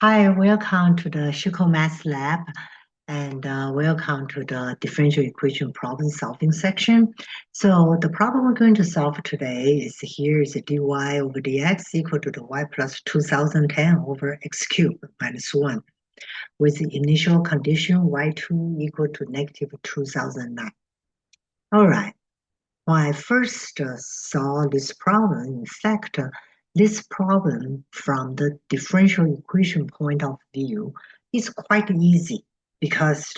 Hi, welcome to the Shiko Math Lab and welcome to the differential equation problem solving section. So the problem we're going to solve today is here is dy over dx equal to the y plus 2010 over x cubed minus 1 with the initial condition y2 equal to negative 2009. All right. When I first saw this problem, in fact, this problem from the differential equation point of view is quite easy because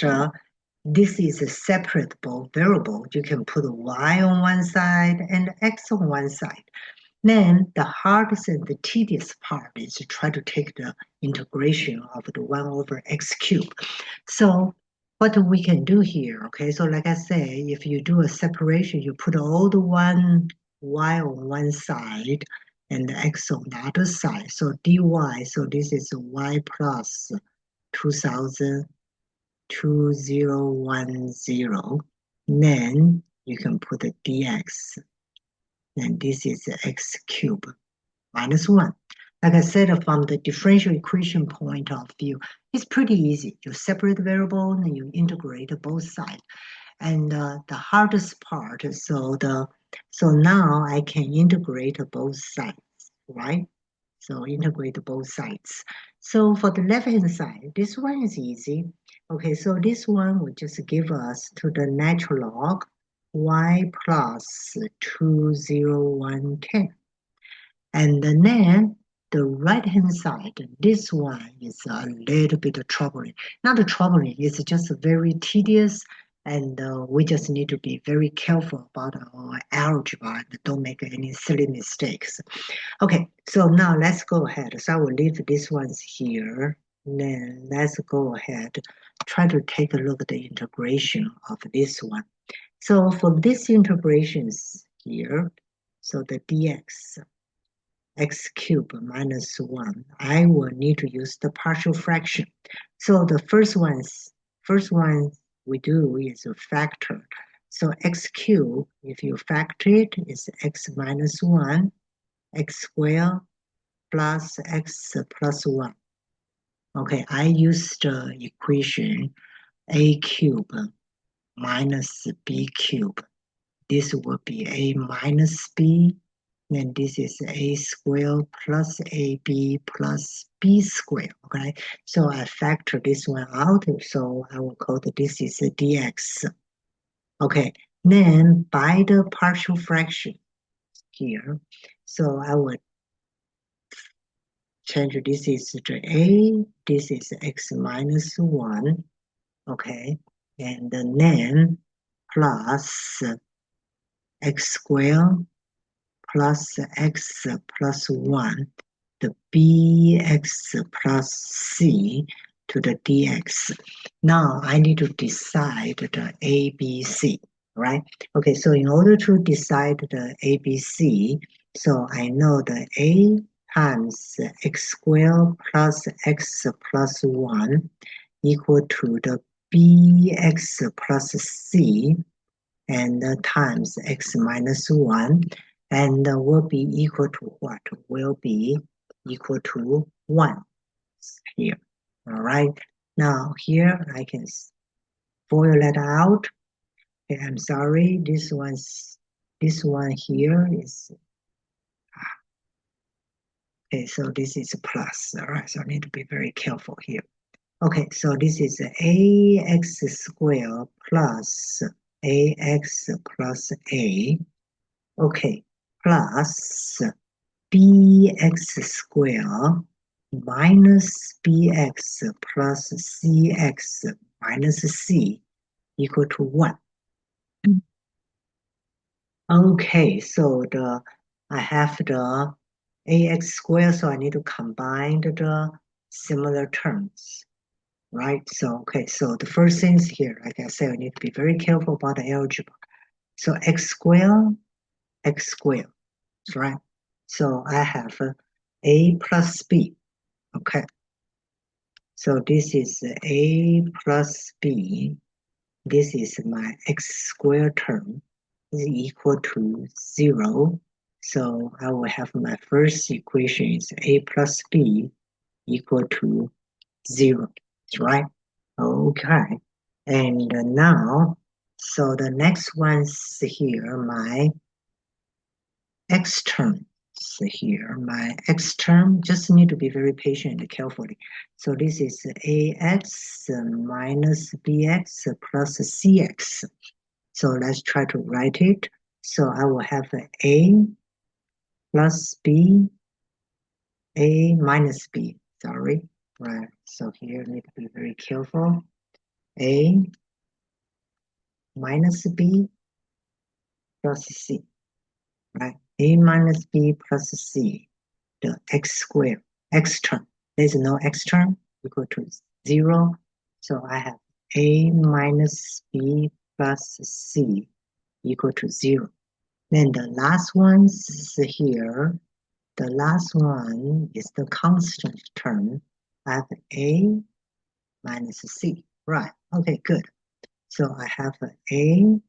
this is a separable variable. You can put y on one side and x on one side. Then the hardest and the tedious part is to try to take the integration of the 1 over x cubed. So what we can do here, okay, so like I say, if you do a separation, you put all the y on one side and the x on the other side. So dy, so this is y plus 2000, 2010. Then you can put the dx, and this is x cubed minus 1. Like I said, from the differential equation point of view, it's pretty easy. You separate the variable and you integrate both sides. And the hardest part, so now I can integrate both sides, right? So integrate both sides. So for the left-hand side, this one is easy. Okay, so this one will just give us to the natural log y plus 20110. And then the right-hand side, this one is a little bit troubling. Not troubling, it's just very tedious, and we just need to be very careful about our algebra and don't make any silly mistakes. Okay, so now let's go ahead. So I will leave these ones here. Then let's go ahead, try to take a look at the integration of this one. So for this integrations here, so the dx, x cubed minus 1, I will need to use the partial fraction. So the first one we do is a factor. So x cubed, if you factor it, is x minus 1, x squared plus x plus 1. Okay, I use the equation a cubed minus b cubed. This will be a minus b. Then this is a squared plus ab plus b squared, okay? So I factor this one out, so I will call this is a dx. Okay, then by the partial fraction here, so I would change this is to a, this is x minus 1, okay? And then plus x squared plus x plus 1, the bx plus c to the dx. Now I need to decide the ABC, right? Okay, so in order to decide the ABC, so I know the a times x squared plus x plus 1 equal to the bx plus c and times x minus 1, and will be equal to what? Will be equal to 1 here. All right. Now here I can FOIL that out. Okay, I'm sorry. This one here is okay. So this is a plus. All right. So I need to be very careful here. Okay. So this is ax squared plus ax plus a. Okay. Plus bx squared minus bx plus cx minus c equal to 1. Okay, so I have the ax squared, so I need to combine the similar terms, right? So, okay, so the first things here, like I said, I need to be very careful about the algebra. So x squared, right? So I have a plus b, okay? So this is a plus b. This is my x squared term is equal to 0. So I will have my first equation is a plus b equal to 0, right? Okay, and now, so the next one's here, my x term. So here, my x term, just need to be very patient and carefully. So this is ax minus bx plus cx. So let's try to write it. So I will have a plus b, a minus b, sorry. Right, so here need to be very careful. A minus b plus c, right? A minus b plus c, the x squared, x term. There's no x term equal to 0. So I have a minus b plus c equal to 0. Then the last one's here. The last one is the constant term. I have a minus c. Right. Okay, good. So I have a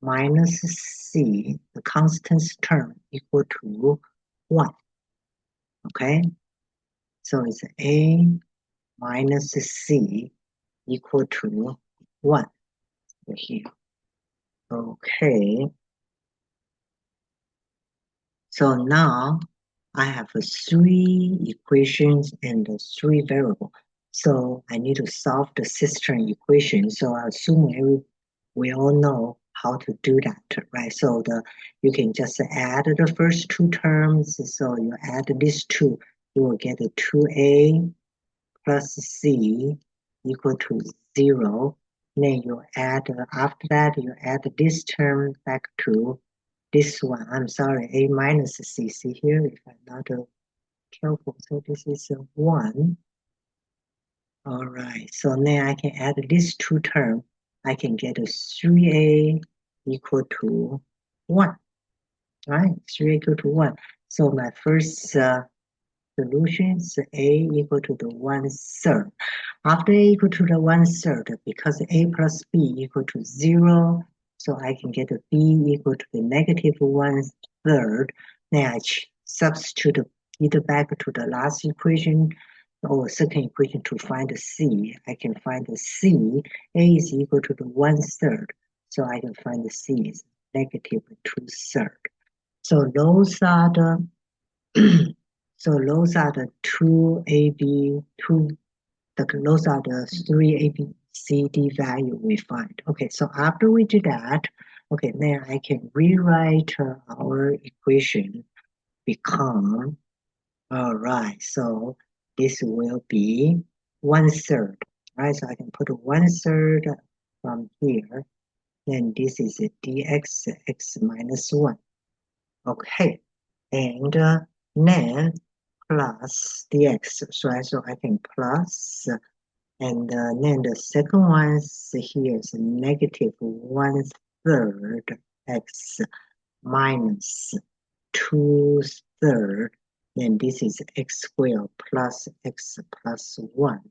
minus c, the constant term, equal to 1. Okay, so it's a minus c equal to 1 here. Okay, so now I have 3 equations and 3 variables. So I need to solve the system equation. So I assume we all know how to do that, right? So you can just add the first 2 terms. So you add these 2, you will get a 2a plus c equal to 0. Then you add, after that, you add this term back to this one. I'm sorry, a minus c. See here, if I'm not careful. So this is a 1. All right, so now I can add these 2 terms. I can get a 3a equal to 1, right? 3a equal to 1. So my first solution is a equal to the 1/3. After a equal to the 1/3, because a plus b equal to 0, so I can get a b equal to the negative 1/3. Then I substitute it back to the last equation or second equation to find the c. I can find the c. A is equal to the 1/3, so I can find the c is negative 2/3. So those are the so those are the those are the 3 A, B, C, D value we find. Okay, so after we do that, okay, then I can rewrite our equation become, all right, so this will be 1/3, right? So I can put 1/3 from here, then this is a dx x minus 1. Okay, and then plus dx, so I can plus, and then the second one here is negative 1/3 x minus 2/3. Then this is x squared plus x plus 1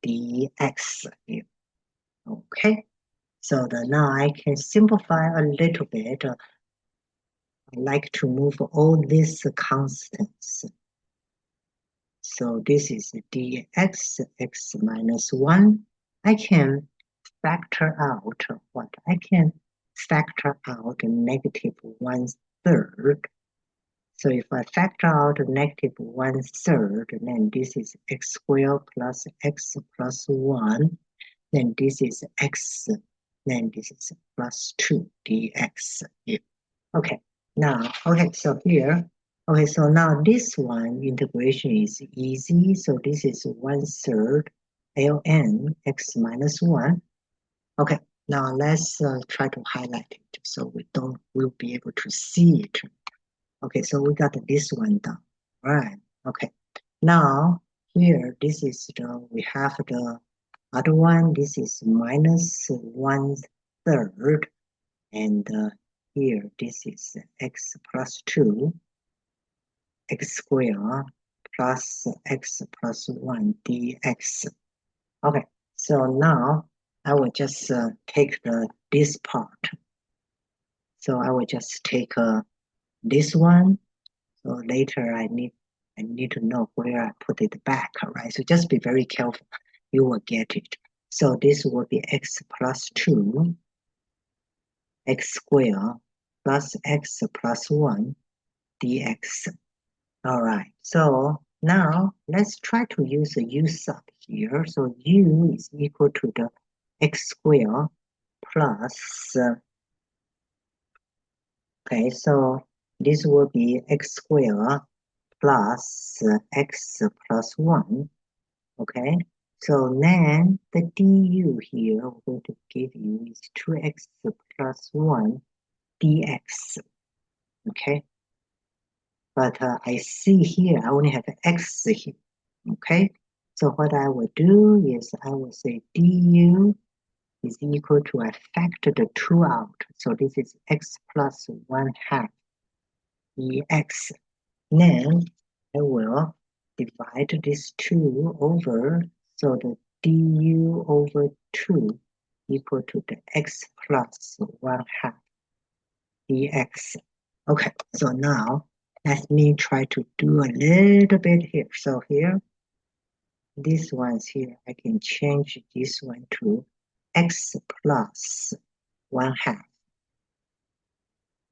dx here. Okay, so now I can simplify a little bit. I like to move all these constants. So this is dx x minus 1. I can factor out what? I can factor out negative 1/3. So if I factor out negative 1/3, then this is x squared plus x plus 1. Then this is x. Then this is plus 2 dx. Okay, now, okay, so here, okay, so now this one integration is easy. So this is 1/3 ln x minus 1. Okay, now let's try to highlight it so we'll be able to see it. Okay, so we got this one done, right? Okay, now here, we have the other one. This is minus 1/3, and here, this is x plus 2, x squared plus x plus 1 dx. Okay, so now I will just take this part. So I will just take this one. So later I I need to know where I put it back, right? So just be very careful. You will get it. So this will be x plus 2, x squared plus x plus 1 dx. All right, so now let's try to use a u sub here. So u is equal to the x squared plus, okay, so this will be x squared plus x plus 1, okay? So then the du here, we're going to give you is 2x plus 1 dx, okay? But I see here, I only have x here, okay? So what I will do is I will say du is equal to, I factor the 2 out. So this is x plus 1 half dx. Then I will divide this 2 over, so the du over 2 equal to the x plus 1 half dx. Okay, so now let me try to do a little bit here. So here, this one's here, I can change this one to x plus 1 half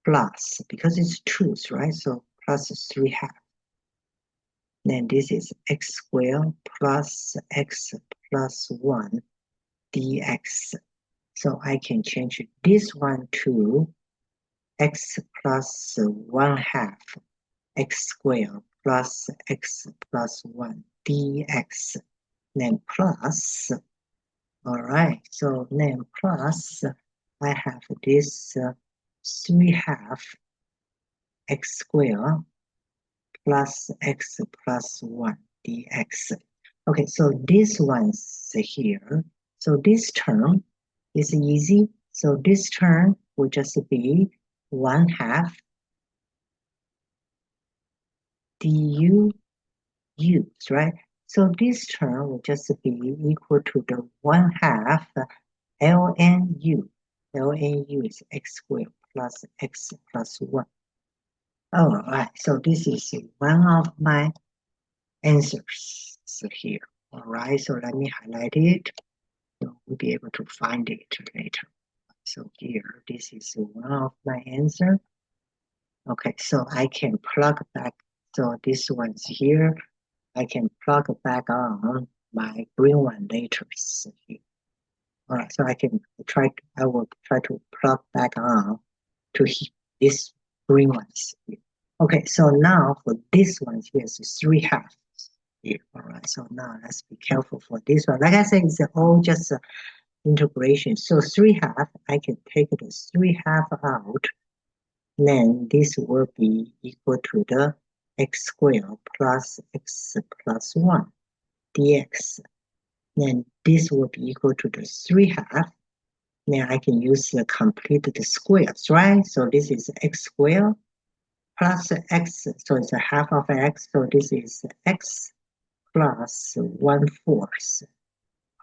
plus, because it's 2's, right? So plus 3 half. Then this is x squared plus x plus 1 dx. So I can change this one to x plus 1 half x squared plus x plus 1 dx. Then plus, all right, so then plus, I have this 3 half x squared plus x plus 1 dx. Okay, so this one's here. So this term is easy. So this term will just be 1 half du u's, right? So this term will just be equal to the 1 half ln u. ln u is x squared plus x plus 1. All right, so this is one of my answers here. All right, so let me highlight it. So we'll be able to find it later. So here, this is one of my answer. Okay, so I can plug back. So this one's here. I can plug back on my green one later. So here. All right, so I will try to plug back on to this green ones. Okay, so now for this one, here's 3 half. Here. All right, so now let's be careful for this one. Like I said, it's all just integration. So 3 half, I can take the 3 half out. Then this will be equal to the x squared plus x plus 1 dx. Then this will be equal to the 3 half. Then I can use the complete the squares, right? So this is x squared plus x, so it's a half of x, so this is x plus 1/4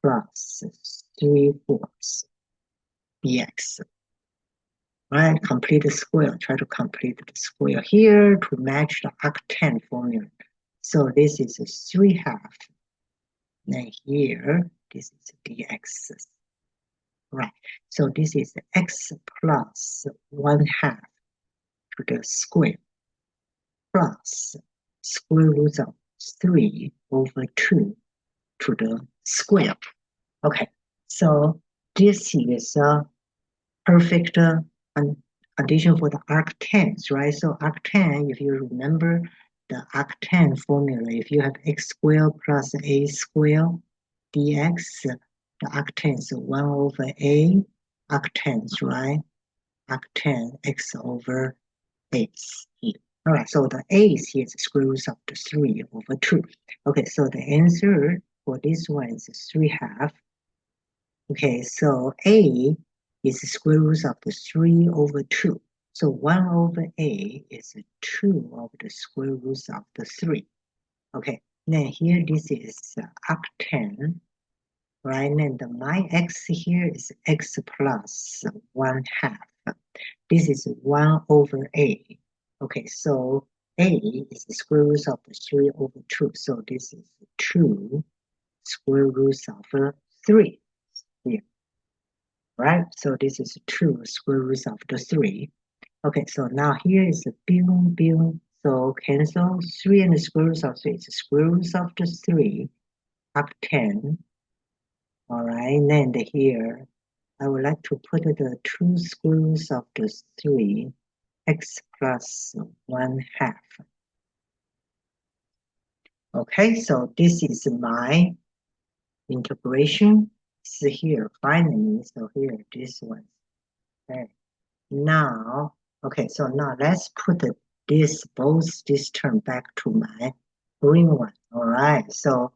plus 3/4 dx. Right, complete the square, try to complete the square here to match the arctan formula. So this is a 3 half. Then here, this is dx. Right, so this is x plus 1 half to the square plus square root of 3 over 2 to the square. Okay, so this is a perfect condition for the arctans, right? So arctan, if you remember the arctan formula, if you have x squared plus a squared dx, the arctan is 1 over a arctans, right? Arctan x over a. All right, so the a is here is square root of the 3 over 2. Okay, so the answer for this one is 3 half. Okay, so a is the square root of the 3 over 2. So 1 over a is 2 over the square root of the 3. Okay, then here this is arctan, right? And my x here is x plus 1 half. This is 1 over a. Okay, so a is the square root of the 3 over 2. So this is 2 square root of 3 here, right? So this is 2 square root of the 3. Okay, so now here is the bill. So cancel 3 and the square root of 3 is the square root of the 3 up 10. All right, and then here I would like to put the 2 square roots of the 3 x plus 1/2. Okay, so this is my integration. So here, finally, so here, this one. Okay, now, okay, so now let's put this term back to my green one. All right, so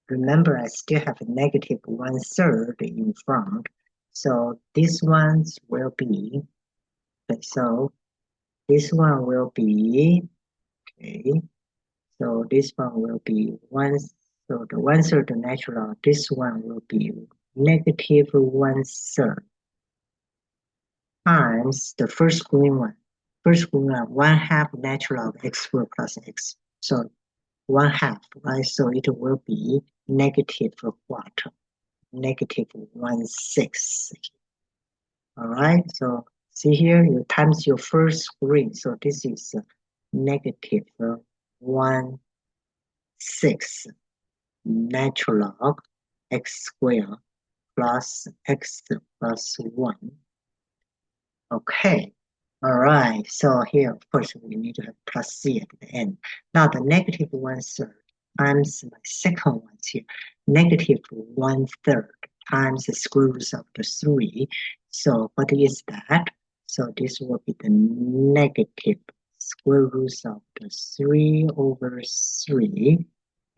remember, I still have a negative 1/3 in front. So this ones will be, okay, so this one will be, okay, so this one will be 1, so the 1/3 natural, this one will be negative 1/3 times the first green one. First green one, 1/2 natural of x squared plus x. So 1/2, right? So it will be negative what? Negative 1/6. All right, so see here, you times your first green. So this is negative 1/6 natural log x squared plus x plus 1. Okay, all right, so here, of course, we need to have plus c at the end. Now the negative 1/3 times my second one here, negative 1/3 times the square root of the 3. So what is that? So this will be the negative square root of the 3 over 3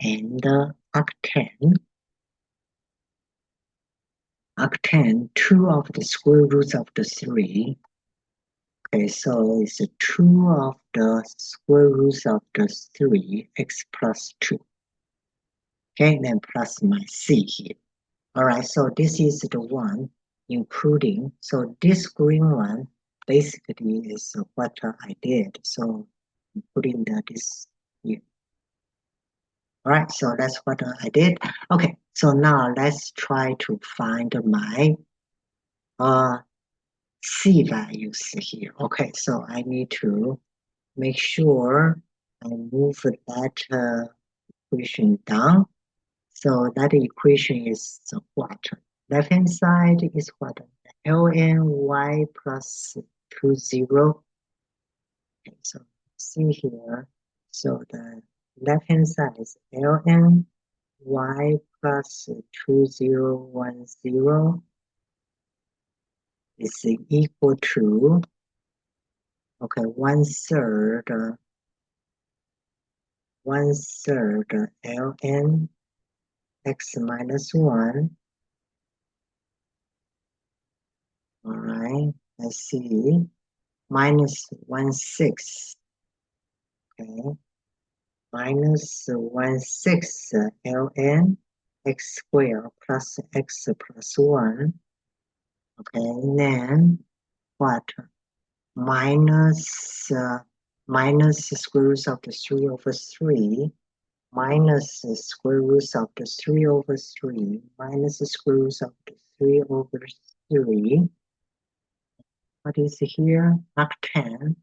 and arctan. Arctan, 2 of the square roots of the 3. Okay, so it's 2 of the square roots of the 3, x plus 2. Okay, then plus my c here. All right, so this is the one, including, so this green one basically is what I did. So putting this here. All right, so that's what I did. Okay, so now let's try to find my C values here. Okay, so I need to make sure I move that equation down. So that equation is what? Left hand side is what? ln y plus 20. Okay, so see here. So the left hand side is ln y plus 2010 is equal to, okay, 1/3 ln x minus 1. All right, let's see, minus 1/6. Okay, minus 1/6 ln x squared plus x plus 1. Okay, and then what? Minus the square root of the 3 over 3 minus the square root of the 3 over 3 minus the square root of the 3 over 3. What is here? Arctan.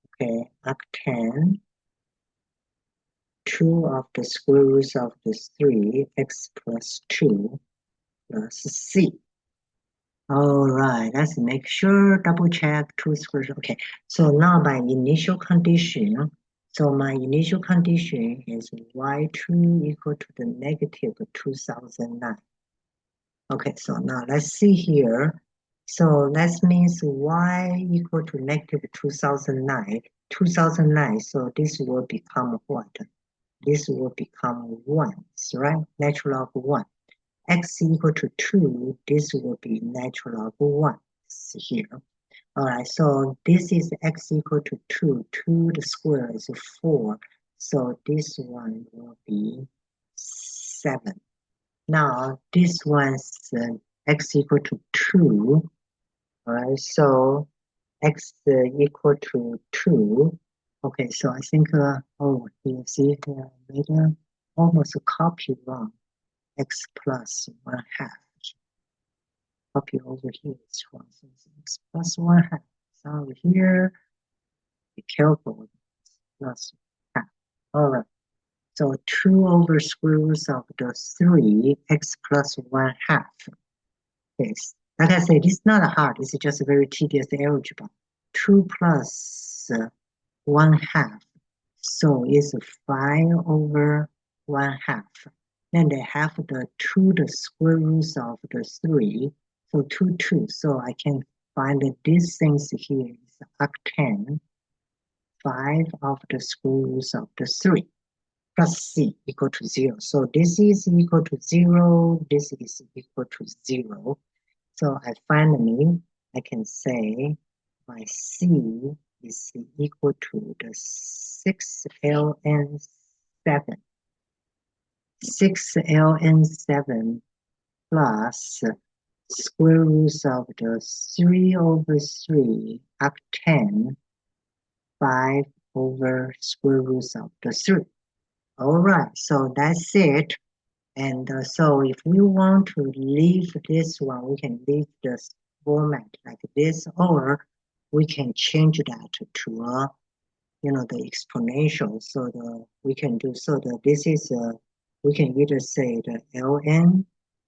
Okay, arctan. 2 of the square root of the 3, x plus 2 plus c. All right, let's make sure, double check, 2 square. Okay, so now my initial condition. So my initial condition is y2 equal to the negative 2009. Okay, so now let's see here. So that means y equal to negative 2009. 2009, so this will become what? This will become 1, right? Natural log 1. X equal to 2, this will be natural log 1 here. All right, so this is x equal to 2. 2 the square is 4. So this one will be 7. Now this one's x equal to 2. All right, so x equal to 2. Okay, so I think, oh, you see, I made almost a copy wrong. X plus 1/2. Copy over here is wrong. So it's x plus 1/2. So over here, be careful with x plus 1/2. All right. So 2 over square root of the 3, x plus 1/2. Yes. Like I said, it's not hard. It's just a very tedious algebra. 2 plus 1/2. So it's 5 over 1/2. Then they have the 2 the square roots of the 3. So 2, 2. So I can find that these things here is arctan 5 of the square roots of the 3 plus c equal to 0. So this is equal to 0. This is equal to 0. So I finally, I can say my C is equal to the 6ln7. 6ln7 plus square root of the 3 over 3 arctan 5 over square root of the 3. All right, so that's it. And so if we want to leave this one, we can leave the format like this, or we can change that to the exponential. So we can do so that this is we can either say the ln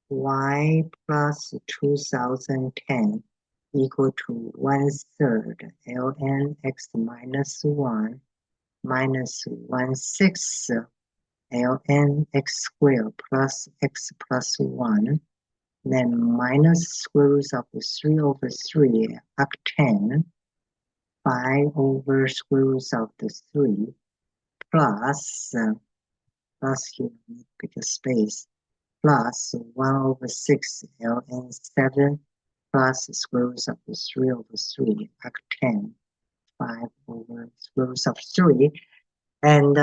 y plus 2010 equal to 1/3 ln x minus 1 minus 1/6 ln x squared plus x plus 1, then minus square root of 3 over 3 arctan 5 over square root of the 3 plus, plus here, pick a space, plus 1 over 6 ln 7 plus square root of 3 over 3 arctan 5 over square root of 3. And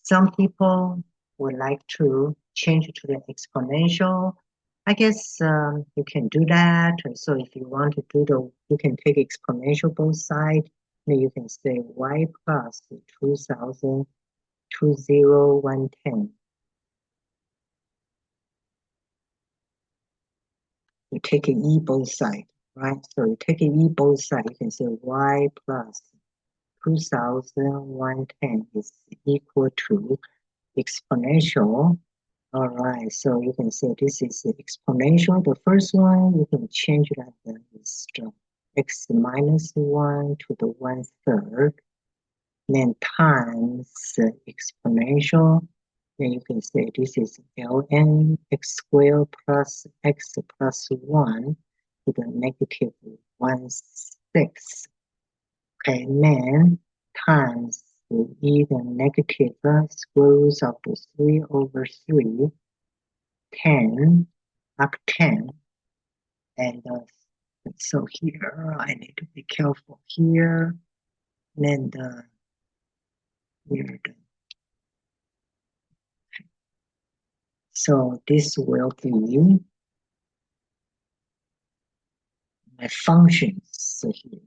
some people would like to change it to the exponential. I guess you can do that. So if you want to do you can take exponential both sides. Then you can say y plus 2000, 20110. You take an e both sides, right? So you take an e both sides. You can say y plus 2110 is equal to exponential. All right, so you can say this is the exponential. The first one, you can change that as the x minus 1 to the 1/3, then times the exponential. Then you can say this is ln x squared plus x plus 1 to the negative 1/6. Okay, and then times the either negative square root of the 3 over 3, 10, arctan, and so here I need to be careful here, and then here. So this will be my functions here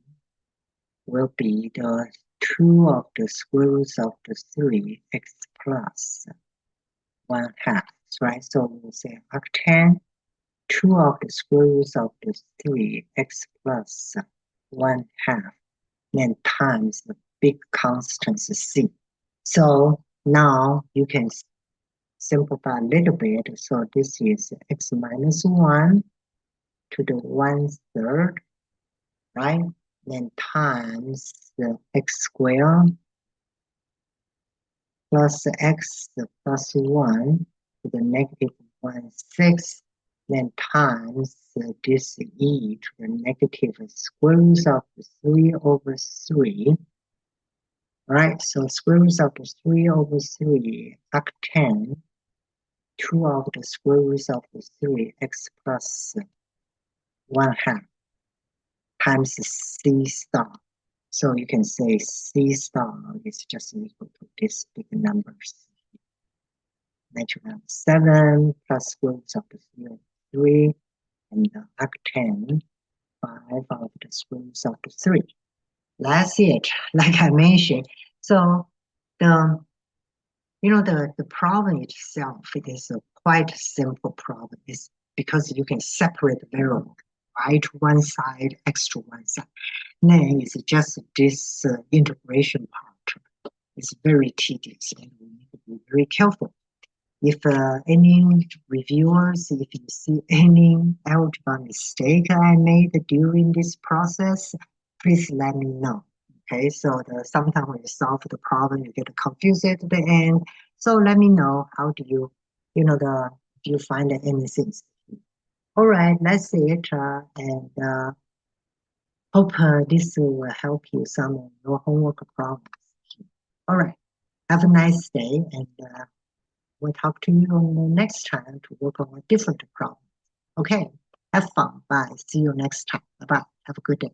will be the 2 of the square root of the 3 x plus 1/2, right? So we'll say arctan 2 of the square root of the 3 x plus 1/2, then times the big constant c. So now you can simplify a little bit. So this is x minus 1 to the 1/3, right? Then times the x squared plus x plus 1 to the negative 1/6, then times this e to the negative square root of 3 over 3. Right, so square root of 3 over 3 arctan 2 of the square root of 3 x plus 1/2 times c star. So you can say c star is just equal to this big numbers. Natural 7 plus square root of 3 and the arctan 5 of the square root of 3. That's it. Like I mentioned, So the the problem itself, it is a quite simple problem. It's because you can separate the variable, y to one side, x to one side. Then it's just this integration part. It's very tedious and we need to be very careful. If any reviewers, if you see any algebra mistake I made during this process, please let me know. Okay, so sometimes when you solve the problem, you get confused at the end. So let me know how do you, do you find anything? All right, that's it. And hope this will help you some of your homework problems. All right, have a nice day and we'll talk to you on the next time to work on a different problem. Okay, have fun. Bye. See you next time. Bye bye. Have a good day.